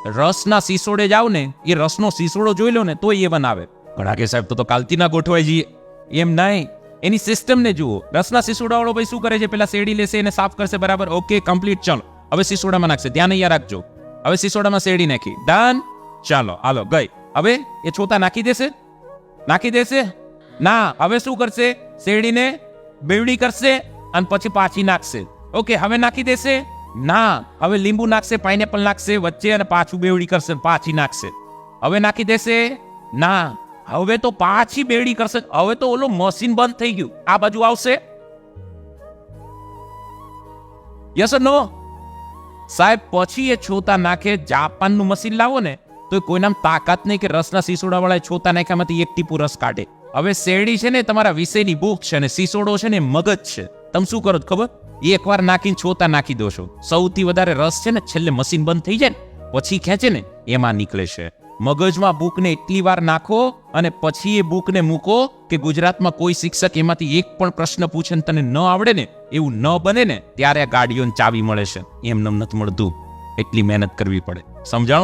રસના સીસોડે જાવ ને, એ રસનો સીસોડો જોઈ લો ને તો એ બનાવે. ઘણા કે સાહેબ તો કાલથી ના ગોઠવાઈ જઈએ. એમ નહીં, એની સિસ્ટમને જુઓ. રસના સીસોડા વાળો ભાઈ શું કરે છે? પેલા શેરડી લેશે, એને સાફ કરશે, બરાબર, ઓકે, કમ્પ્લીટ, ચાલો. હવે સીસોડામાં નાખશે, ધ્યાન અહીંયા રાખજો. હવે સીસોડામાં શેરડી નાખી, ડન, ચાલો, હાલો, ગઈ. હવે એ છોતા નાખી દેશે? ના. હવે શું કરશે? શેરડીને બેવડી કરશે અને પછી પાછી નાખશે. ઓકે, હવે નાખી દેશે? ના. હવે લીંબુ નાખશે, પાઇનેપલ નાખશે વચ્ચે અને પાછું બેવડી કરશે, પાછી નાખશે. હવે નાખી દેશે? ના. હવે તો પાછી બેવડી કરશે. હવે તો ઓલો મશીન બંધ થઈ ગયું. આ બાજુ આવશે? યસ ઓર નો? સાહેબ પછી એ છોતા નાખે. જાપાનનું મશીન લાવો ને તો કોઈનામ તાકાત નહીં કે રસના સીસોડા વાળા છોતા નાખ્યામાંથી એક ટીપું રસ કાઢે. હવે શેરડી છે ને તમારા વિષયની બુક છે અને સીસોડો છે ને મગજ છે. તમે શું કરો ખબર? એકવાર નાખીને છોતા નાખી દો છો. સૌથી વધારે રસ છે ને છેલ્લે મશીન બંધ થઈ જાય ને પછી ખેંચે ને એમાં નીકળે છે. મગજમાં બુકને એટલી વાર નાખો અને પછી એ બુકને મૂકો કે ગુજરાતમાં કોઈ શિક્ષક એમાંથી એક પણ પ્રશ્ન પૂછે ને તને ન આવડે ને એવું ન બને ને ત્યારે આ ગાડીઓની ચાવી મળે છે. એમ નથી મળતું. એટલી મહેનત કરવી પડે. સમજાણું?